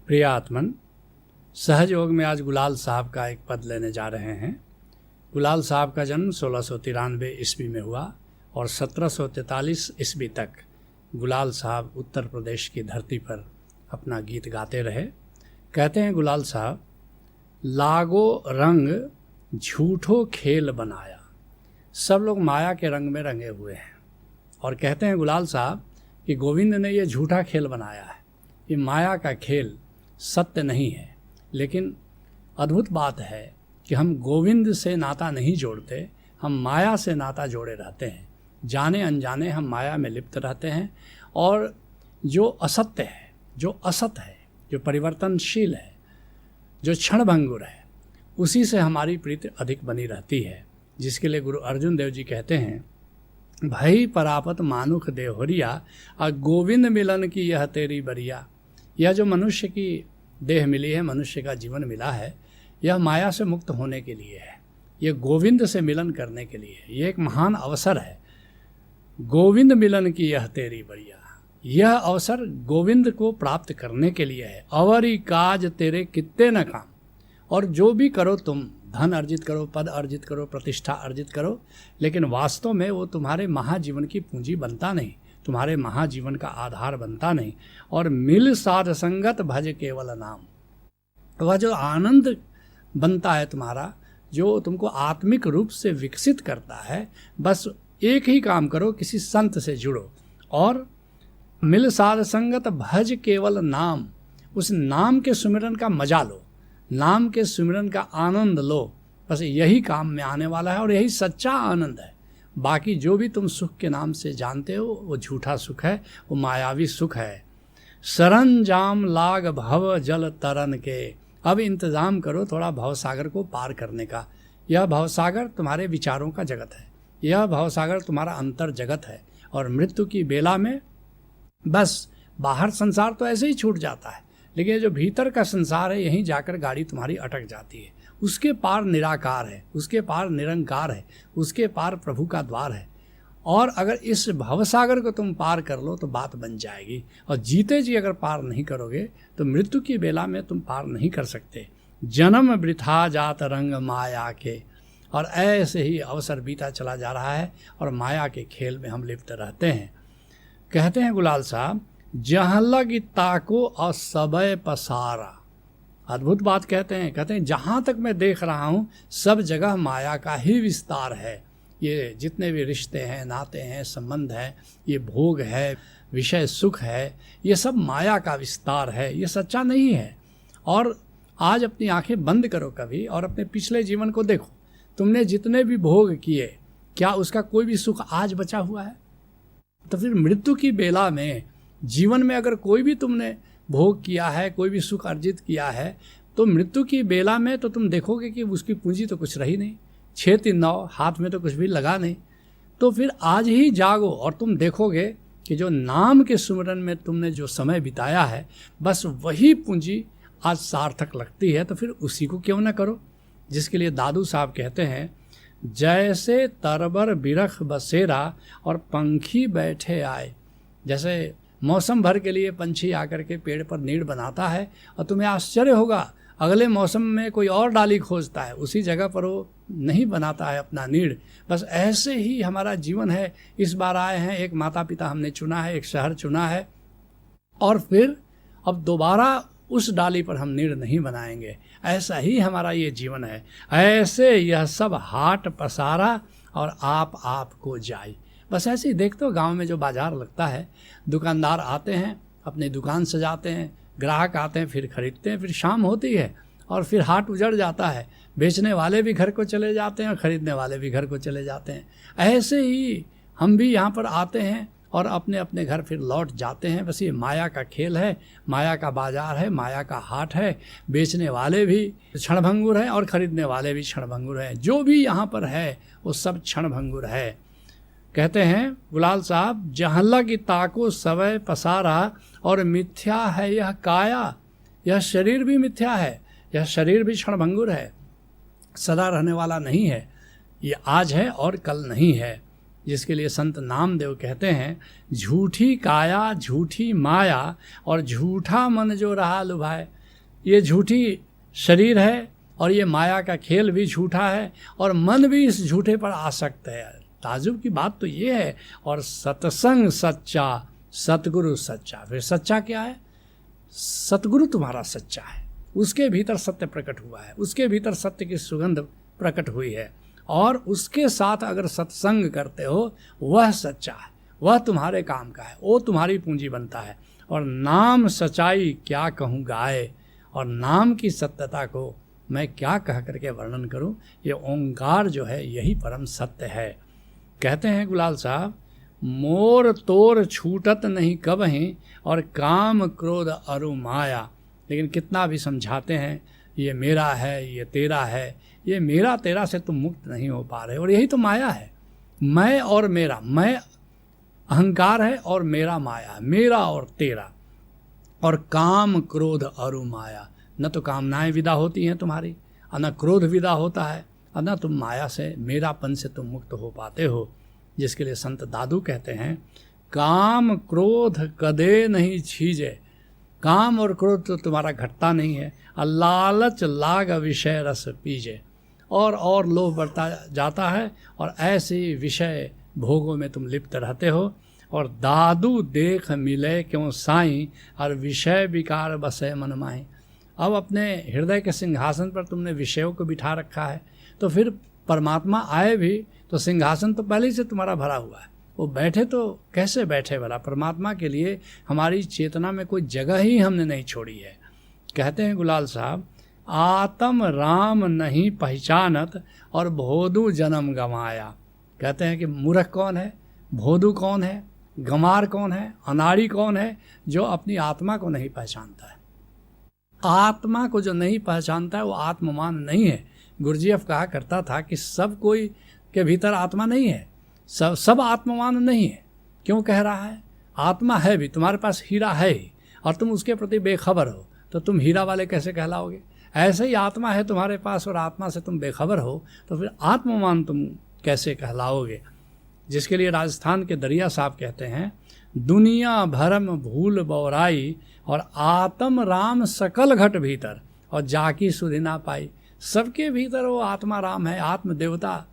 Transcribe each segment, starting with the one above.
प्रिय आत्मन, सहज योग में आज गुलाल साहब का एक पद लेने जा रहे हैं। गुलाल साहब का जन्म 1693 ईस्वी में हुआ और 1743 ईस्वी तक गुलाल साहब उत्तर प्रदेश की धरती पर अपना गीत गाते रहे। कहते हैं गुलाल साहब, लागो रंग झूठो खेल बनाया। सब लोग माया के रंग में रंगे हुए हैं और कहते हैं गुलाल साहब कि गोविंद ने ये झूठा खेल बनाया है, ये माया का खेल सत्य नहीं है। लेकिन अद्भुत बात है कि हम गोविंद से नाता नहीं जोड़ते, हम माया से नाता जोड़े रहते हैं। जाने अनजाने हम माया में लिप्त रहते हैं और जो असत्य है, जो असत है, जो परिवर्तनशील है, जो क्षणभंगुर है, उसी से हमारी प्रीति अधिक बनी रहती है। जिसके लिए गुरु अर्जुन देव जी कहते हैं, भई परापत मानुख देहोरिया और गोविंद मिलन की यह तेरी बरिया। यह जो मनुष्य की देह मिली है, मनुष्य का जीवन मिला है, यह माया से मुक्त होने के लिए है, यह गोविंद से मिलन करने के लिए है। यह एक महान अवसर है। गोविंद मिलन की यह तेरी बरिया, यह अवसर गोविंद को प्राप्त करने के लिए है। अवरी काज तेरे कित्ते न काम। और जो भी करो तुम, धन अर्जित करो, पद अर्जित करो, प्रतिष्ठा अर्जित करो, लेकिन वास्तव में वो तुम्हारे महाजीवन की पूंजी बनता नहीं, तुम्हारे महाजीवन का आधार बनता नहीं। और मिल साध संगत भज केवल नाम, वह जो आनंद बनता है तुम्हारा, जो तुमको आत्मिक रूप से विकसित करता है, बस एक ही काम करो, किसी संत से जुड़ो और मिल साध संगत भज केवल नाम। उस नाम के सुमिरन का मजा लो, नाम के सुमिरन का आनंद लो। बस यही काम में आने वाला है और यही सच्चा आनंद है। बाकी जो भी तुम सुख के नाम से जानते हो वो झूठा सुख है, वो मायावी सुख है। सरंजाम लाग भव जल तरन के। अब इंतज़ाम करो थोड़ा भवसागर को पार करने का। यह भवसागर तुम्हारे विचारों का जगत है, यह भवसागर तुम्हारा अंतर जगत है। और मृत्यु की बेला में बस बाहर संसार तो ऐसे ही छूट जाता है, लेकिन ये जो भीतर का संसार है, यहीं जाकर गाड़ी तुम्हारी अटक जाती है। उसके पार निराकार है, उसके पार निरंकार है, उसके पार प्रभु का द्वार है। और अगर इस भवसागर को तुम पार कर लो तो बात बन जाएगी। और जीते जी अगर पार नहीं करोगे तो मृत्यु की बेला में तुम पार नहीं कर सकते। जन्म वृथा जात रंग माया के। और ऐसे ही अवसर बीता चला जा रहा है और माया के खेल में हम लिप्त रहते हैं। कहते हैं गुलाल साहब, जहाँ लग ताको और सबय पसारा। अद्भुत बात कहते हैं जहाँ तक मैं देख रहा हूँ सब जगह माया का ही विस्तार है। ये जितने भी रिश्ते हैं, नाते हैं, संबंध हैं, ये भोग है, विषय सुख है, ये सब माया का विस्तार है, ये सच्चा नहीं है। और आज अपनी आंखें बंद करो कभी और अपने पिछले जीवन को देखो। तुमने जितने भी भोग किए, क्या उसका कोई भी सुख आज बचा हुआ है? तो फिर मृत्यु की बेला में, जीवन में अगर कोई भी तुमने भोग किया है, कोई भी सुख अर्जित किया है, तो मृत्यु की बेला में तो तुम देखोगे कि उसकी पूंजी तो कुछ रही नहीं, 6-3-9 हाथ में तो कुछ भी लगा नहीं। तो फिर आज ही जागो और तुम देखोगे कि जो नाम के सुमिरन में तुमने जो समय बिताया है, बस वही पूंजी आज सार्थक लगती है। तो फिर उसी को क्यों ना करो। जिसके लिए दादू साहब कहते हैं, जैसे तरबर बिरख बसेरा और पंखी बैठे आए। जैसे मौसम भर के लिए पंछी आकर के पेड़ पर नीड़ बनाता है और तुम्हें आश्चर्य होगा, अगले मौसम में कोई और डाली खोजता है, उसी जगह पर वो नहीं बनाता है अपना नीड़। बस ऐसे ही हमारा जीवन है। इस बार आए हैं, एक माता पिता हमने चुना है, एक शहर चुना है, और फिर अब दोबारा उस डाली पर हम नीड़ नहीं बनाएंगे। ऐसा ही हमारा ये जीवन है। ऐसे यह सब हाट पसारा और आप को जाई। बस ऐसे ही देखते हो, गांव में जो बाजार लगता है, दुकानदार आते हैं, अपनी दुकान सजाते हैं, ग्राहक आते हैं, फिर खरीदते हैं, फिर शाम होती है और फिर हाट उजड़ जाता है। बेचने वाले भी घर को चले जाते हैं और ख़रीदने वाले भी घर को चले जाते हैं। ऐसे ही हम भी यहाँ पर आते हैं और अपने अपने घर फिर लौट जाते हैं। बस ये माया का खेल है, माया का बाजार है, माया का हाट है। बेचने वाले भी क्षणभंगुर हैं और ख़रीदने वाले भी क्षणभंगुर हैं। जो भी यहाँ पर है वो सब क्षणभंगुर है। कहते हैं गुलाल साहब, जहल्ला की ताको सवय पसारा और मिथ्या है यह काया। यह शरीर भी मिथ्या है, यह शरीर भी क्षणभंगुर है, सदा रहने वाला नहीं है। ये आज है और कल नहीं है। जिसके लिए संत नामदेव कहते हैं, झूठी काया झूठी माया और झूठा मन जो रहा लुभाए। ये झूठी शरीर है और ये माया का खेल भी झूठा है और मन भी इस झूठे पर आसक्त है। ताजुब की बात तो ये है। और सत्संग सच्चा, सतगुरु सच्चा। फिर सच्चा क्या है? सतगुरु तुम्हारा सच्चा है, उसके भीतर सत्य प्रकट हुआ है, उसके भीतर सत्य की सुगंध प्रकट हुई है और उसके साथ अगर सत्संग करते हो वह सच्चा है, वह तुम्हारे काम का है, वो तुम्हारी पूंजी बनता है। और नाम सच्चाई क्या कहूँ गाए, और नाम की सत्यता को मैं क्या कह करके वर्णन करूं। ये ओंकार जो है यही परम सत्य है। कहते हैं गुलाल साहब, मोर तोर छूटत नहीं कबहीं और काम क्रोध अरु माया। लेकिन कितना भी समझाते हैं ये मेरा है, ये तेरा है, ये मेरा तेरा से तुम मुक्त नहीं हो पा रहे। और यही तो माया है, मैं और मेरा। मैं अहंकार है और मेरा माया है, मेरा और तेरा। और काम क्रोध अरु माया, न तो कामनाएं विदा होती हैं तुम्हारी, न क्रोध विदा होता है, और न तुम माया से, मेरापन से तुम मुक्त हो पाते हो। जिसके लिए संत दादू कहते हैं, काम क्रोध कदे नहीं छीजे। काम और क्रोध तो तुम्हारा घटता नहीं है। लालच लाग विषय रस पीजे, और लोभ बढ़ता जाता है और ऐसे विषय भोगों में तुम लिप्त रहते हो। और दादू देख मिले क्यों साईं, और विषय विकार बसे मन माही। अब अपने हृदय के सिंहासन पर तुमने विषयों को बिठा रखा है, तो फिर परमात्मा आए भी तो सिंहासन तो पहले ही से तुम्हारा भरा हुआ है, वो बैठे तो कैसे बैठे भला। परमात्मा के लिए हमारी चेतना में कोई जगह ही हमने नहीं छोड़ी है। कहते हैं गुलाल साहब, आत्म राम नहीं पहचानत और भोदू जन्म गंवाया। कहते हैं कि मूर्ख कौन है, भोदू कौन है, गंवार कौन है, अनाड़ी कौन है, जो अपनी आत्मा को नहीं पहचानता है। आत्मा को जो नहीं पहचानता है वो आत्ममान नहीं है। गुरुजीएफ कहा करता था कि सब कोई के भीतर आत्मा नहीं है, सब आत्मवान नहीं है। क्यों कह रहा है? आत्मा है भी, तुम्हारे पास हीरा है ही, और तुम उसके प्रति बेखबर हो, तो तुम हीरा वाले कैसे कहलाओगे? ऐसे ही आत्मा है तुम्हारे पास और आत्मा से तुम बेखबर हो, तो फिर आत्मवान तुम कैसे कहलाओगे? जिसके लिए राजस्थान के दरिया साहब कहते हैं, दुनिया भरम भूल बौराई और आत्म राम सकल घट भीतर और जाकी सुधि ना पाई। सबके भीतर वो आत्मा राम है, आत्म देवता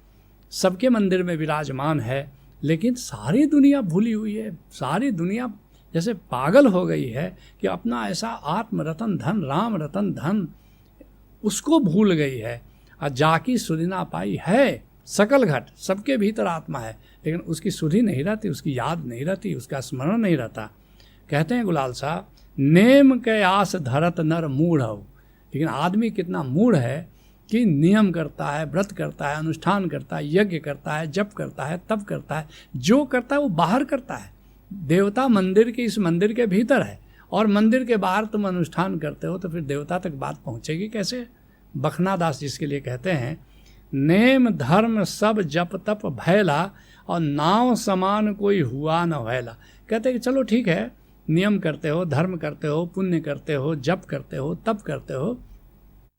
सबके मंदिर में विराजमान है, लेकिन सारी दुनिया भूली हुई है। सारी दुनिया जैसे पागल हो गई है कि अपना ऐसा आत्म रतन धन, राम रतन धन, उसको भूल गई है। और जाकी सुधि ना पाई है, सकल घट सबके भीतर आत्मा है, लेकिन उसकी सुधि नहीं रहती, उसकी याद नहीं रहती, उसका स्मरण नहीं रहता। कहते हैं गुलाल साहब, नेम के आस धरत नर मूढ़ हो। लेकिन आदमी कितना मूढ़ है कि नियम करता है, व्रत करता है, अनुष्ठान करता है, यज्ञ करता है, जप करता है, तप करता है, जो करता है वो बाहर करता है। देवता मंदिर के, इस मंदिर के भीतर है, और मंदिर के बाहर तुम अनुष्ठान करते हो, तो फिर देवता तक बात पहुँचेगी कैसे? बखनादास जिसके लिए कहते हैं, नेम धर्म सब जप तप भैला और नाव समान कोई हुआ न भैला। कहते हैं कि चलो ठीक है, नियम करते हो, धर्म करते हो, पुण्य करते हो, जप करते हो, तप करते हो,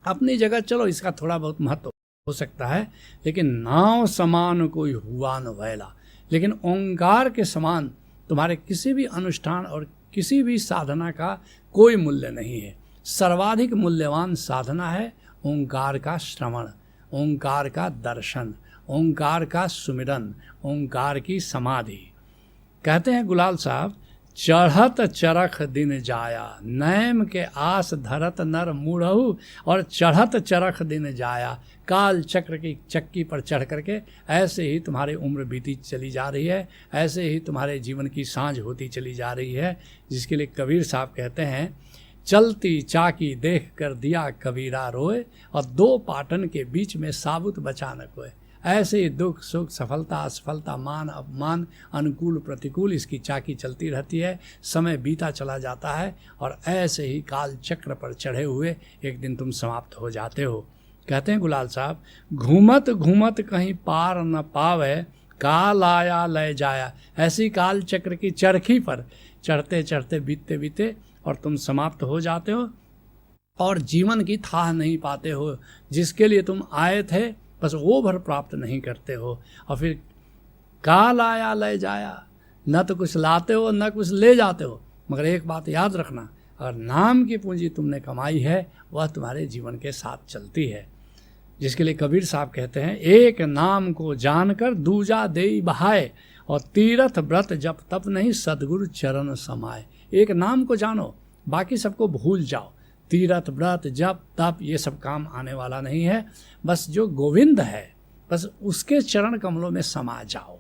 अपनी जगह चलो, इसका थोड़ा बहुत महत्व हो सकता है, लेकिन नाव समान कोई हुआ न भैला। लेकिन ओंकार के समान तुम्हारे किसी भी अनुष्ठान और किसी भी साधना का कोई मूल्य नहीं है। सर्वाधिक मूल्यवान साधना है ओंकार का श्रवण, ओंकार का दर्शन, ओंकार का सुमिरन, ओंकार की समाधि। कहते हैं गुलाल साहब, चढ़त चरख दिन जाया, नैम के आस धरत नर मूढ़हु, और चढ़त चरख दिन जाया, काल चक्र की चक्की पर चढ़ करके ऐसे ही तुम्हारी उम्र बीती चली जा रही है, ऐसे ही तुम्हारे जीवन की सांझ होती चली जा रही है। जिसके लिए कबीर साहब कहते हैं, चलती चाकी देख कर दिया कबीरा रोए, और दो पाटन के बीच में साबुत बचा न कोय। ऐसे ही दुख सुख, सफलता असफलता, मान अपमान, अनुकूल प्रतिकूल, इसकी चाकी चलती रहती है। समय बीता चला जाता है और ऐसे ही काल चक्र पर चढ़े हुए एक दिन तुम समाप्त हो जाते हो। कहते हैं गुलाल साहब, घूमत घूमत कहीं पार न पावे, काल आया लय जाया। ऐसी काल चक्र की चरखी पर चढ़ते चढ़ते बीतते बीते और तुम समाप्त हो जाते हो और जीवन की थाह नहीं पाते हो। जिसके लिए तुम आए थे बस वो भर प्राप्त नहीं करते हो, और फिर काल आया लय जाया, न तो कुछ लाते हो न कुछ ले जाते हो। मगर एक बात याद रखना, और नाम की पूंजी तुमने कमाई है वह तुम्हारे जीवन के साथ चलती है। जिसके लिए कबीर साहब कहते हैं, एक नाम को जानकर दूजा देई बहाए, और तीरथ व्रत जप तप नहीं सद्गुरु चरण समाए। एक नाम को जानो, बाकी सबको भूल जाओ। तीरथ व्रत जप तप ये सब काम आने वाला नहीं है। बस जो गोविंद है बस उसके चरण कमलों में समा जाओ।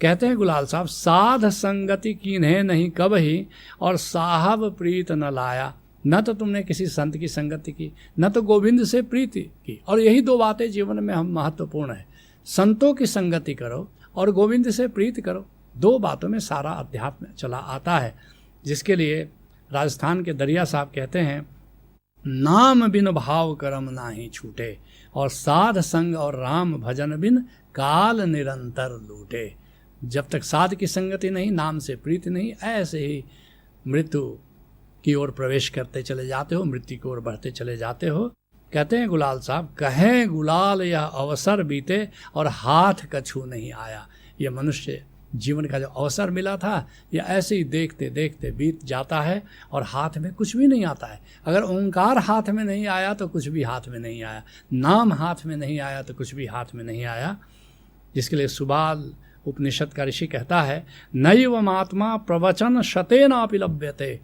कहते हैं गुलाल साहब, साध संगति कीन्हे नहीं कबही, और साहब प्रीत न लाया। न तो तुमने किसी संत की संगति की, न तो गोविंद से प्रीति की। और यही दो बातें जीवन में हम महत्वपूर्ण है। संतों की संगति करो और गोविंद से प्रीति करो। दो बातों में सारा अध्यात्म चला आता है। जिसके लिए राजस्थान के दरिया साहब कहते हैं, नाम बिन भाव कर्म नाही छूटे, और साध संग और राम भजन बिन काल निरंतर लूटे। जब तक साध की संगति नहीं, नाम से प्रीति नहीं, ऐसे ही मृत्यु की ओर प्रवेश करते चले जाते हो, मृत्यु की ओर बढ़ते चले जाते हो। कहते हैं गुलाल साहब, कहें गुलाल यह अवसर बीते, और हाथ कछु नहीं आया। ये मनुष्य जीवन का जो अवसर मिला था, यह ऐसे ही देखते देखते बीत जाता है और हाथ में कुछ भी नहीं आता है। अगर ओंकार हाथ में नहीं आया तो कुछ भी हाथ में नहीं आया, नाम हाथ में नहीं आया तो कुछ भी हाथ में नहीं आया। जिसके लिए सुबाल उपनिषद का ऋषि कहता है, नैव आत्मा प्रवचन शतेनापि लभ्यते।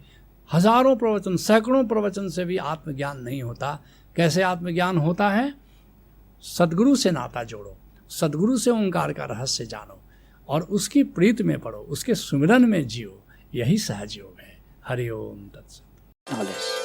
हजारों प्रवचन, सैकड़ों प्रवचन से भी आत्मज्ञान नहीं होता। कैसे आत्मज्ञान होता है? सद्गुरु से नाता जोड़ो, सद्गुरु से ओंकार का रहस्य जानो और उसकी प्रीत में पढ़ो, उसके सुमिरन में जियो। यही सहज योग है। हरि ओम तत्सत।